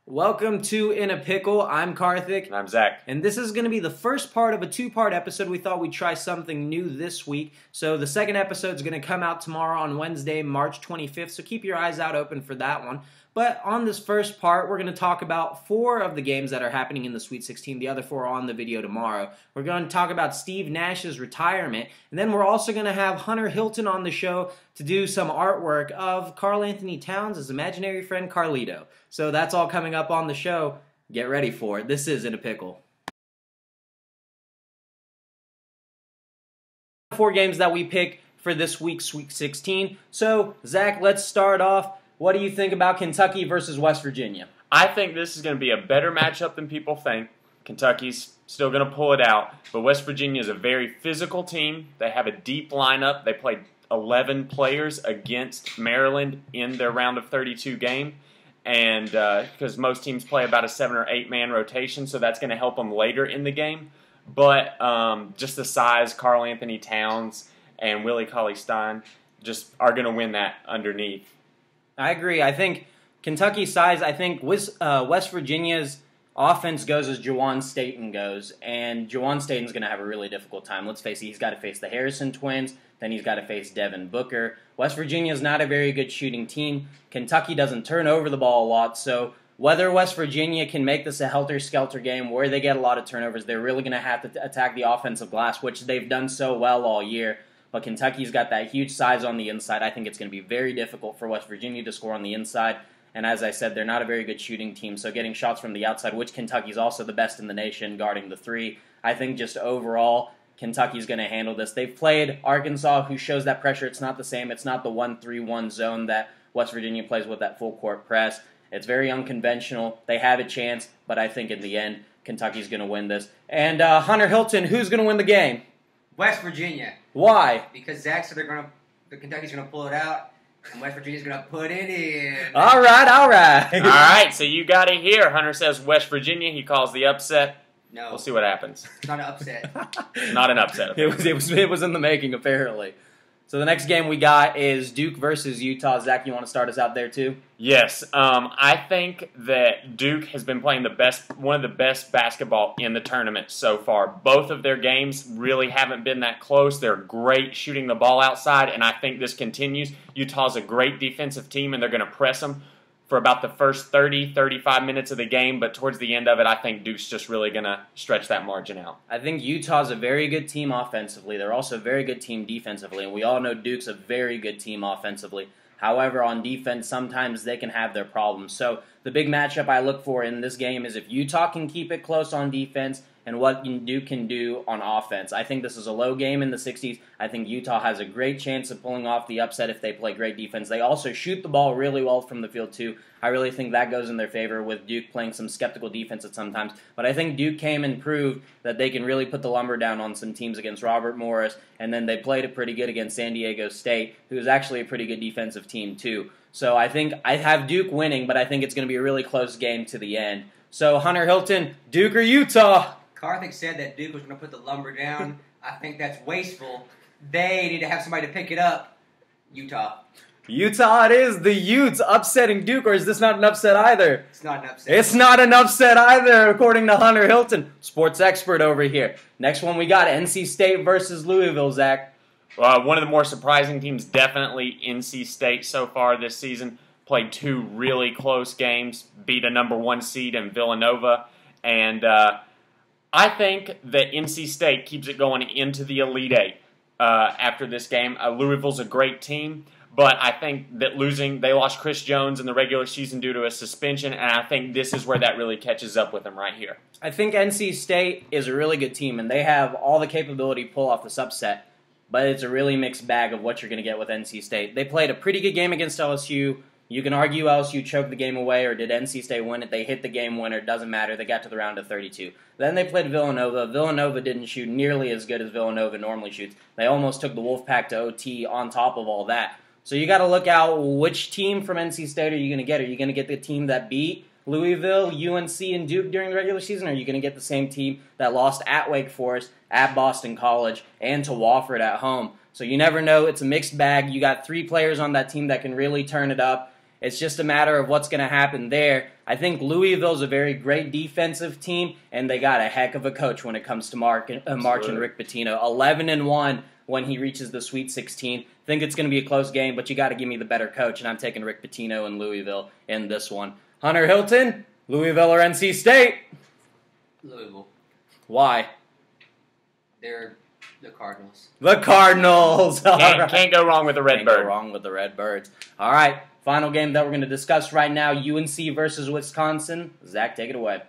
Welcome to In a Pickle. I'm Karthik. And I'm Zach. And this is going to be the first part of a two-part episode. We thought we'd try something new this week. So the second episode is going to come out tomorrow on Wednesday, March 25th. So keep your eyes out open for that one. But on this first part, we're going to talk about 4 of the games that are happening in the Sweet 16. The other 4 are on the video tomorrow. We're going to talk about Steve Nash's retirement. And then we're also going to have Hunter Hilton on the show to do some artwork of Karl Anthony Towns' imaginary friend Carlito. So that's all coming up on the show. Get ready for it. This is In a Pickle. 4 games that we pick for this week's Sweet 16. So, Zach, let's start off. What do you think about Kentucky versus West Virginia? I think this is going to be a better matchup than people think. Kentucky's still going to pull it out, but West Virginia is a very physical team. They have a deep lineup. They played 11 players against Maryland in their round of 32 game, and because most teams play about a 7 or 8 man rotation, so that's going to help them later in the game. But just the size, Karl Anthony Towns and Willie Cauley-Stein just are going to win that underneath. I agree. I think Kentucky's size, I think West Virginia's offense goes as Juwan Staten goes, and Juwan Staten's going to have a really difficult time. Let's face it, he's got to face the Harrison twins, then he's got to face Devin Booker. West Virginia's not a very good shooting team. Kentucky doesn't turn over the ball a lot, so whether West Virginia can make this a helter-skelter game where they get a lot of turnovers, they're really going to have to attack the offensive glass, which they've done so well all year. But Kentucky's got that huge size on the inside. I think it's going to be very difficult for West Virginia to score on the inside. And as I said, they're not a very good shooting team, so getting shots from the outside, which Kentucky's also the best in the nation guarding the 3. I think just overall, Kentucky's going to handle this. They've played Arkansas, who shows that pressure. It's not the same. It's not the 1-3-1 zone that West Virginia plays with, that full court press. It's very unconventional. They have a chance, but I think in the end, Kentucky's going to win this. And Hunter Hilton, who's going to win the game? West Virginia. Why? Because Zach said Kentucky's going to pull it out, and West Virginia's going to put it in. All right. All right, so you got it here. Hunter says West Virginia. He calls the upset. No. We'll see what happens. It's not an upset. Not an upset. It was in the making, apparently. So the next game we got is Duke versus Utah. Zach, you want to start us out there too? Yes, I think that Duke has been playing one of the best basketball in the tournament so far. Both of their games really haven't been that close. They're great shooting the ball outside, and I think this continues. Utah's a great defensive team, and they're going to press them for about the first 30, 35 minutes of the game, but towards the end of it, I think Duke's just really going to stretch that margin out. I think Utah's a very good team offensively. They're also a very good team defensively, and we all know Duke's a very good team offensively. However, on defense, sometimes they can have their problems. So the big matchup I look for in this game is if Utah can keep it close on defense and what Duke can do on offense. I think this is a low game in the 60s. I think Utah has a great chance of pulling off the upset if they play great defense. They also shoot the ball really well from the field, too. I really think that goes in their favor with Duke playing some skeptical defense at sometimes. But I think Duke came and proved that they can really put the lumber down on some teams against Robert Morris, and then they played it pretty good against San Diego State, who's actually a pretty good defensive team, too. So I think I have Duke winning, but I think it's going to be a really close game to the end. So Hunter Hilton, Duke or Utah? Karthik said that Duke was going to put the lumber down. I think that's wasteful. They need to have somebody to pick it up. Utah. Utah it is. The Utes upsetting Duke, or is this not an upset either? It's not an upset. It's not an upset either, according to Hunter Hilton, sports expert over here. Next one we got NC State versus Louisville, Zach. One of the more surprising teams, definitely NC State so far this season. Played 2 really close games, beat a number 1 seed in Villanova, and I think that NC State keeps it going into the Elite Eight after this game. Louisville's a great team, but I think that they lost Chris Jones in the regular season due to a suspension, and I think this is where that really catches up with them right here. I think NC State is a really good team, and they have all the capability to pull off this upset, but it's a really mixed bag of what you're going to get with NC State. They played a pretty good game against LSU. You can argue LSU choked the game away, or did NC State win it? They hit the game winner. It doesn't matter. They got to the round of 32. Then they played Villanova. Villanova didn't shoot nearly as good as Villanova normally shoots. They almost took the Wolfpack to OT on top of all that. So you got to look out which team from NC State are you going to get. Are you going to get the team that beat Louisville, UNC, and Duke during the regular season, or are you going to get the same team that lost at Wake Forest, at Boston College, and to Wofford at home? So you never know. It's a mixed bag. You got 3 players on that team that can really turn it up. It's just a matter of what's going to happen there. I think Louisville's a very great defensive team, and they got a heck of a coach when it comes to March and Rick Pitino. 11-1 when he reaches the Sweet 16. Think it's going to be a close game, but you got to give me the better coach, and I'm taking Rick Pitino and Louisville in this one. Hunter Hilton, Louisville or NC State? Louisville. Why? They're the Cardinals. The Cardinals. Can't go wrong with the Redbird. Can't go wrong with the Redbirds. All right, final game that we're going to discuss right now, UNC versus Wisconsin. Zach, take it away.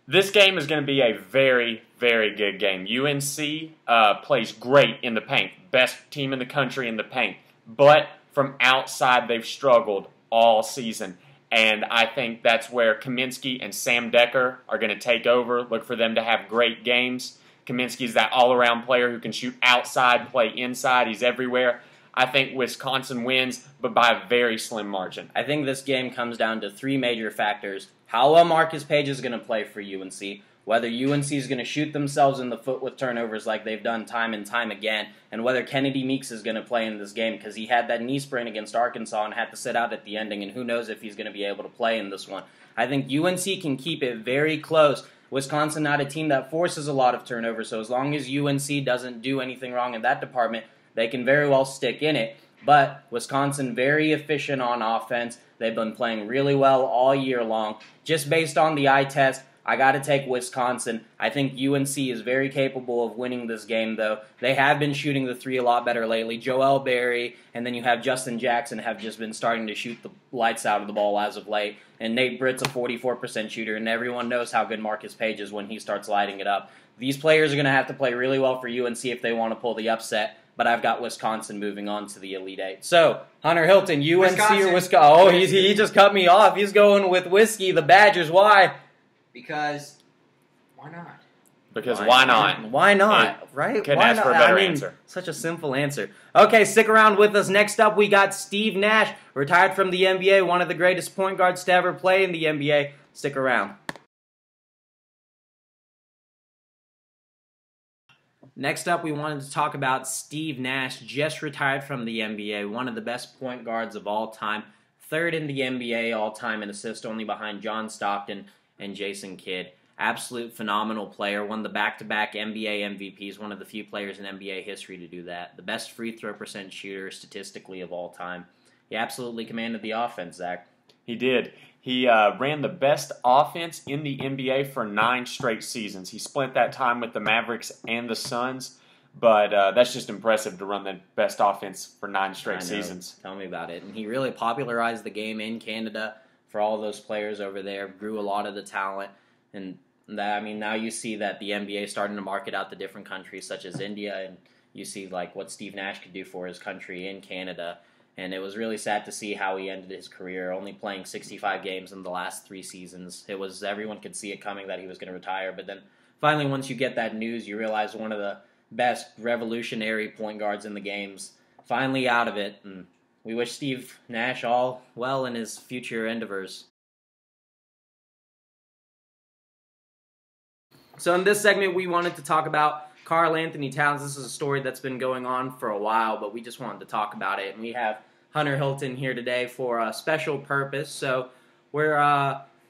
This game is going to be a very, very good game. UNC plays great in the paint. Best team in the country in the paint. But from outside, they've struggled all season. And I think that's where Kaminsky and Sam Decker are going to take over. Look for them to have great games. Kaminsky's that all-around player who can shoot outside, play inside. He's everywhere. I think Wisconsin wins, but by a very slim margin. I think this game comes down to three major factors. How well Marcus Page is going to play for UNC, whether UNC is going to shoot themselves in the foot with turnovers like they've done time and time again, and whether Kennedy Meeks is going to play in this game because he had that knee sprain against Arkansas and had to sit out at the ending, and who knows if he's going to be able to play in this one. I think UNC can keep it very close. Wisconsin not a team that forces a lot of turnovers, so as long as UNC doesn't do anything wrong in that department, they can very well stick in it. But Wisconsin very efficient on offense. They've been playing really well all year long. Just based on the eye test, I got to take Wisconsin. I think UNC is very capable of winning this game, though. They have been shooting the three a lot better lately. Joel Berry, and then you have Justin Jackson have just been starting to shoot the lights out of the ball as of late. And Nate Britt's a 44% shooter, and everyone knows how good Marcus Page is when he starts lighting it up. These players are going to have to play really well for UNC if they want to pull the upset, but I've got Wisconsin moving on to the Elite Eight. So, Hunter Hilton, UNC or Wisconsin? Oh, he just cut me off. He's going with Whiskey, the Badgers. Why? Because why not? Because why not? Why not? Right? Couldn't Why ask not? for a better answer. Such a simple answer. Okay, stick around with us. Next up, we got Steve Nash, retired from the NBA, one of the greatest point guards to ever play in the NBA. Stick around. Next up, we wanted to talk about Steve Nash, just retired from the NBA, one of the best point guards of all time, third in the NBA all time in assists, only behind John Stockton and Jason Kidd. Absolute phenomenal player, won the back-to-back NBA MVPs, one of the few players in NBA history to do that. The best free throw percent shooter statistically of all time. He absolutely commanded the offense, Zach. He did. He ran the best offense in the NBA for 9 straight seasons. He split that time with the Mavericks and the Suns, but that's just impressive to run the best offense for 9 straight seasons. Tell me about it. And he really popularized the game in Canada for all those players over there, grew a lot of the talent, and now you see that the NBA is starting to market out to different countries such as India, and you see like what Steve Nash could do for his country in Canada. And it was really sad to see how he ended his career, only playing 65 games in the last 3 seasons. Everyone could see it coming that he was going to retire, but then finally once you get that news, you realize one of the best revolutionary point guards in the game's finally out of it, and we wish Steve Nash all well in his future endeavors. So in this segment, we wanted to talk about Karl Anthony Towns. This is a story that's been going on for a while, but we just wanted to talk about it. And we have Hunter Hilton here today for a special purpose. So we're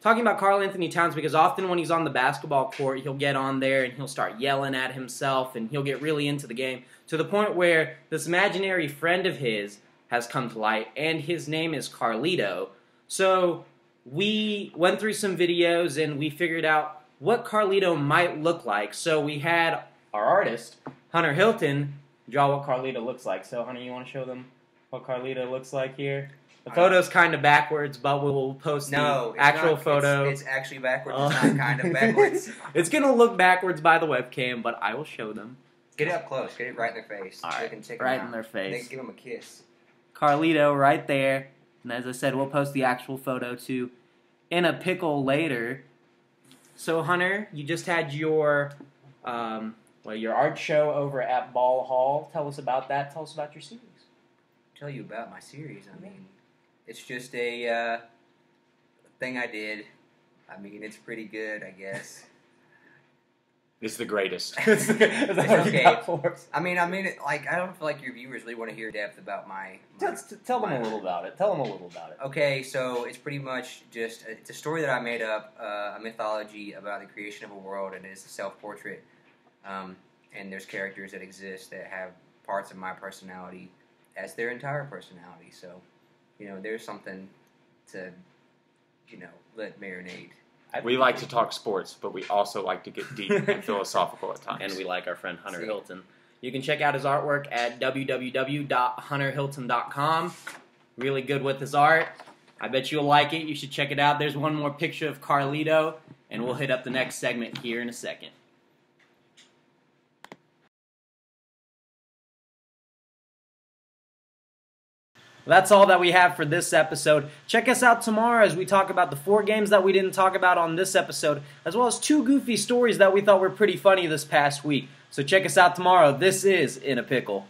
talking about Karl Anthony Towns because often when he's on the basketball court, he'll get on there and he'll start yelling at himself and he'll get really into the game to the point where this imaginary friend of his has come to light, and his name is Carlito. So we went through some videos and we figured out what Carlito might look like. So we had our artist, Hunter Hilton, draw what Carlito looks like. So, Hunter, you want to show them what Carlito looks like here? The photo's kind of backwards, but we'll post the actual photo. It's actually backwards. It's not kind of backwards. It's going to look backwards by the webcam, but I will show them. Get it up close. Get it right in their face. All right, right in their face. Then give them a kiss. Carlito right there. And as I said, we'll post the actual photo, too, in a pickle later. So, Hunter, you just had your your art show over at Ball Hall. Tell us about that. Tell us about your series. Tell you about my series. I mean, it's just a thing I did. I mean, it's pretty good, I guess. It's the greatest. It's okay. okay. I mean, like, I don't feel like your viewers really want to hear depth about my Tell them a little about it. Tell them a little about it. Okay, so it's pretty much just it's a story that I made up, a mythology about the creation of a world, and it's a self-portrait. And there's characters that exist that have parts of my personality as their entire personality. So, there's something to, let marinate. We like to talk sports, but we also like to get deep and philosophical at times. And we like our friend Hunter Hilton. You can check out his artwork at www.hunterhilton.com. Really good with his art. I bet you'll like it. You should check it out. There's one more picture of Carlito, and we'll hit up the next segment here in a second. That's all that we have for this episode. Check us out tomorrow as we talk about the 4 games that we didn't talk about on this episode, as well as 2 goofy stories that we thought were pretty funny this past week. So check us out tomorrow. This is In a Pickle.